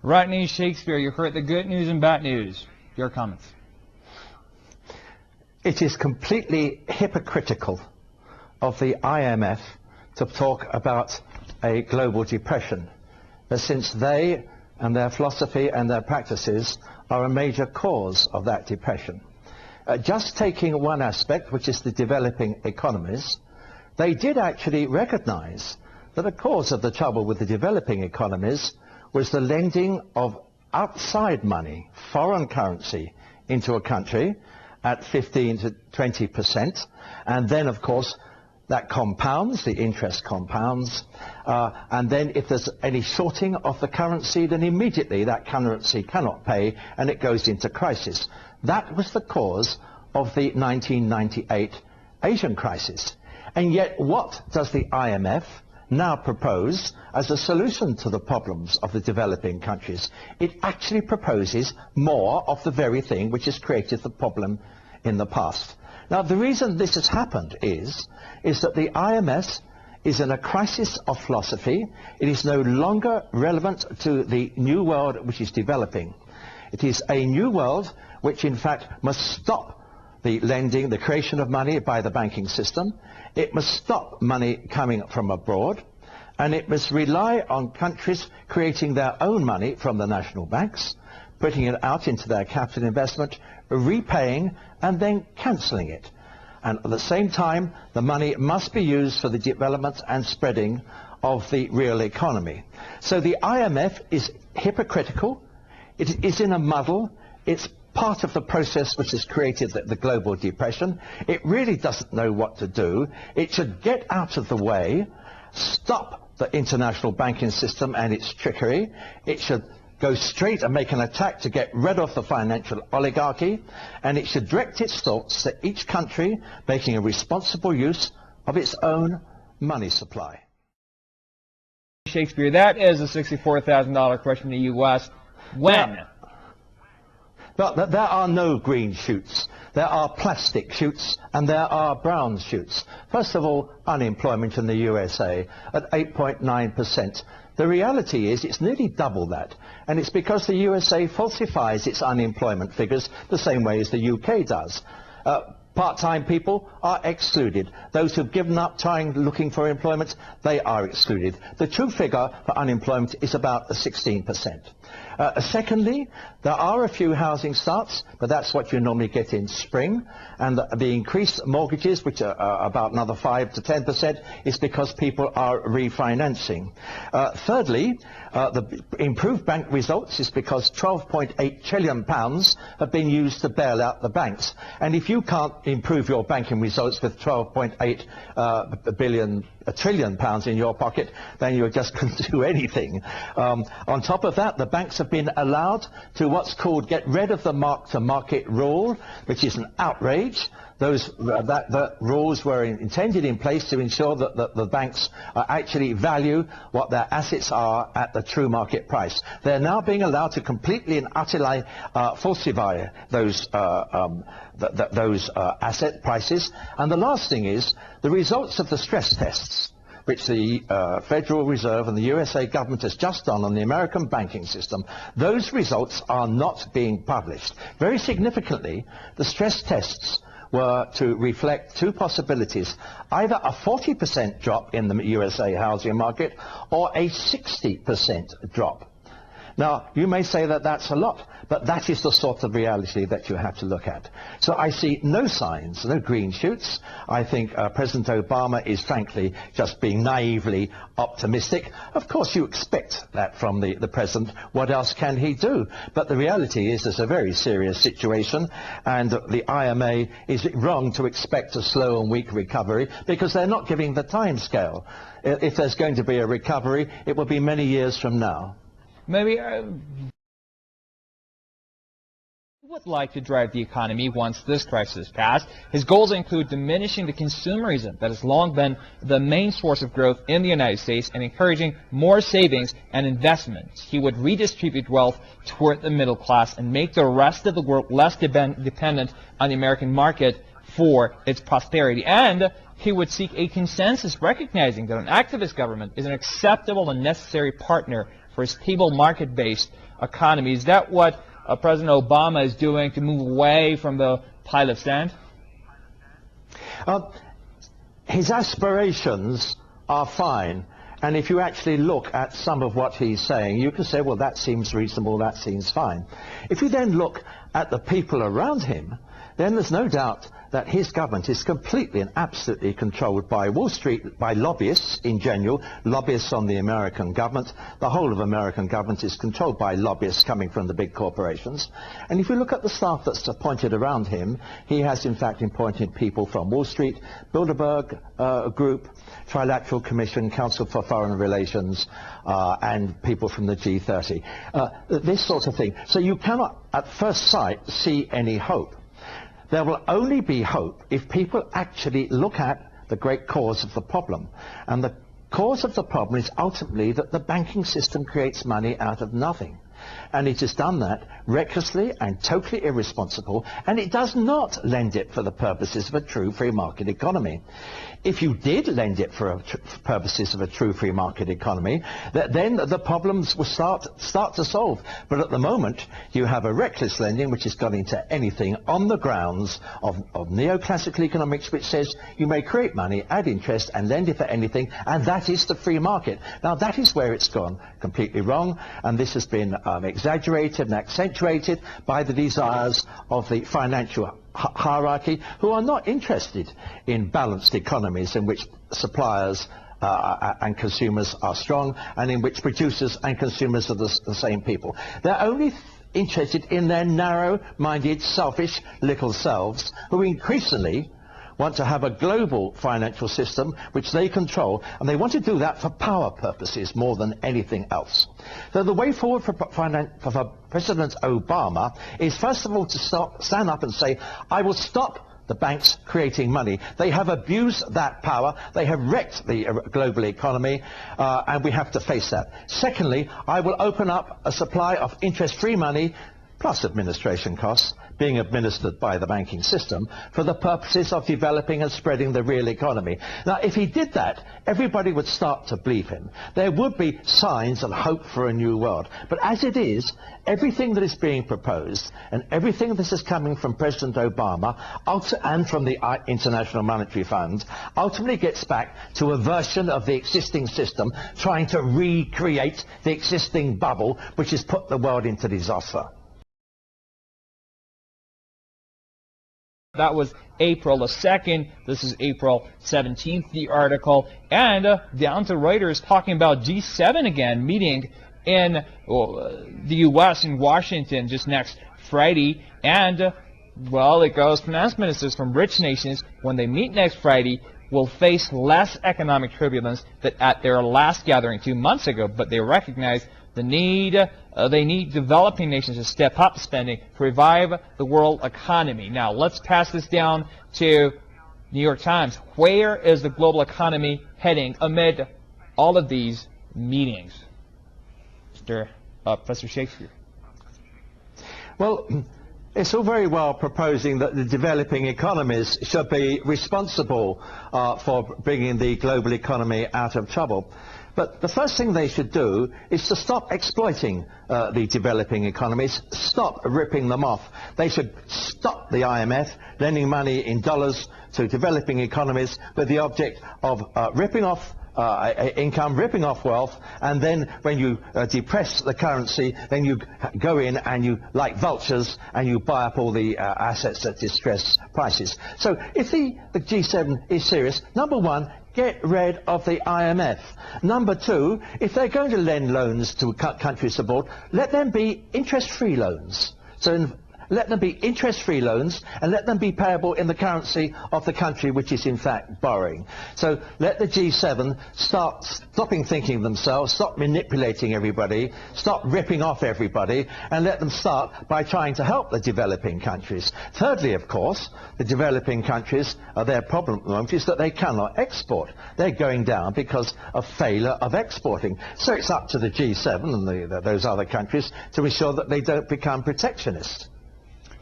Rodney Shakespeare, you heard the good news and bad news. Your comments. It is completely hypocritical of the IMF to talk about a global depression, since they and their philosophy and their practices are a major cause of that depression. Just taking one aspect, which is the developing economies, they did actually recognize that a cause of the trouble with the developing economies was the lending of outside money, foreign currency, into a country at 15 to 20%, and then of course that compounds, the interest compounds, and then if there's any shorting of the currency, then immediately that currency cannot pay and it goes into crisis. That was the cause of the 1998 Asian crisis. And yet what does the IMF now propose as a solution to the problems of the developing countries? It actually proposes more of the very thing which has created the problem in the past. Now, the reason this has happened is that the IMF is in a crisis of philosophy. It is no longer relevant to the new world which is developing. It is a new world which in fact must stop the lending, the creation of money by the banking system. It must stop money coming from abroad, and it must rely on countries creating their own money from the national banks, putting it out into their capital investment, repaying and then cancelling it. And at the same time, the money must be used for the development and spreading of the real economy. So the IMF is hypocritical, it is in a muddle, it's part of the process which has created the global depression. It really doesn't know what to do. It should get out of the way, stop the international banking system and its trickery. It should go straight and make an attack to get rid of the financial oligarchy, and it should direct its thoughts to each country making a responsible use of its own money supply. Shakespeare, that is a $64,000 question in the U.S. When? But there are no green shoots. There are plastic shoots and there are brown shoots. First of all, unemployment in the USA at 8.9%. The reality is it's nearly double that, and it's because the USA falsifies its unemployment figures the same way as the UK does. Part-time people are excluded. Those who've given up looking for employment, they are excluded. The true figure for unemployment is about 16%. Secondly, there are a few housing starts, but that's what you normally get in spring, and the increased mortgages, which are about another 5 to 10%, is because people are refinancing. Thirdly, the improved bank results is because £12.8 trillion have been used to bail out the banks, and if you can't improve your banking results with 12.8 trillion pounds in your pocket, then you just couldn't do anything. On top of that, the banks have been allowed to what's called get rid of the mark-to-market rule, which is an outrage. The rules were intended in place to ensure that the banks actually value what their assets are at the true market price. They're now being allowed to completely and utterly falsify those asset prices. And the last thing is the results of the stress tests, which the Federal Reserve and the USA government has just done on the American banking system. Those results are not being published. Very significantly, the stress tests were to reflect two possibilities: either a 40% drop in the USA housing market or a 60% drop. Now, you may say that that's a lot, but that is the sort of reality that you have to look at. So I see no signs, no green shoots. I think President Obama is frankly just being naively optimistic. Of course, you expect that from the president. What else can he do? But the reality is there's a very serious situation, and the IMA is wrong to expect a slow and weak recovery because they're not giving the time scale. If there's going to be a recovery, it will be many years from now. Maybe would like to drive the economy once this crisis is passed. His goals include diminishing the consumerism that has long been the main source of growth in the United States and encouraging more savings and investments. He would redistribute wealth toward the middle class and make the rest of the world less dependent on the American market for its prosperity. And he would seek a consensus recognizing that an activist government is an acceptable and necessary partner for a stable market-based economy. Is that what President Obama is doing to move away from the pile of sand? His aspirations are fine. And if you actually look at some of what he's saying, you can say, well, that seems reasonable, that seems fine. If you then look at the people around him, then there's no doubt that his government is completely and absolutely controlled by Wall Street, by lobbyists in general, lobbyists on the American government. The whole of American government is controlled by lobbyists coming from the big corporations. And if you look at the staff that's appointed around him, he has in fact appointed people from Wall Street, Bilderberg Group, Trilateral Commission, Council for Foreign Relations, and people from the G30. This sort of thing. So you cannot at first sight see any hope. There will only be hope if people actually look at the great cause of the problem. And the cause of the problem is ultimately that the banking system creates money out of nothing. And it has done that recklessly and totally irresponsible, and it does not lend it for the purposes of a true free market economy. If you did lend it for purposes of a true free market economy, then the problems will start to solve. But at the moment, you have a reckless lending which has gone into anything on the grounds of neoclassical economics, which says you may create money, add interest, and lend it for anything, and that is the free market. Now, that is where it's gone completely wrong, and this has been exaggerated and accentuated by the desires of the financial hierarchy, who are not interested in balanced economies in which suppliers and consumers are strong, and in which producers and consumers are the same people. They're only interested in their narrow-minded, selfish little selves, who increasingly want to have a global financial system which they control, and they want to do that for power purposes more than anything else. So the way forward for President Obama is first of all to stand up and say, I will stop the banks creating money. They have abused that power, they have wrecked the global economy, and we have to face that. Secondly, I will open up a supply of interest-free money plus administration costs being administered by the banking system for the purposes of developing and spreading the real economy. Now, if he did that, everybody would start to believe him. There would be signs of hope for a new world. But as it is, everything that is being proposed and everything that is coming from President Obama and from the International Monetary Fund ultimately gets back to a version of the existing system trying to recreate the existing bubble which has put the world into disaster. That was April the 2nd. This is April 17th, the article. And down to Reuters talking about G7 again, meeting in the U.S. in Washington just next Friday. And, well, it goes, finance ministers from rich nations, when they meet next Friday, will face less economic turbulence than at their last gathering 2 months ago. But they recognize the need, they need developing nations to step up spending to revive the world economy. Now, let's pass this down to New York Times. Where is the global economy heading amid all of these meetings? Mr. Professor Shakespeare. Well, it's all very well proposing that the developing economies should be responsible for bringing the global economy out of trouble. But the first thing they should do is to stop exploiting the developing economies, stop ripping them off. They should stop the IMF lending money in dollars to developing economies with the object of ripping off income, ripping off wealth, and then when you depress the currency, then you go in and you, like vultures, and you buy up all the assets at distressed prices. So if the G7 is serious, number one, get rid of the IMF. Number two, if they're going to lend loans to countries abroad, let them be interest-free loans. So let them be interest-free loans, and let them be payable in the currency of the country which is in fact borrowing. So let the G7 start stopping thinking themselves, stop manipulating everybody, stop ripping off everybody, and let them start by trying to help the developing countries. Thirdly, of course, the developing countries, their problem at the moment is that they cannot export. They're going down because of failure of exporting. So it's up to the G7 and those other countries to ensure that they don't become protectionist.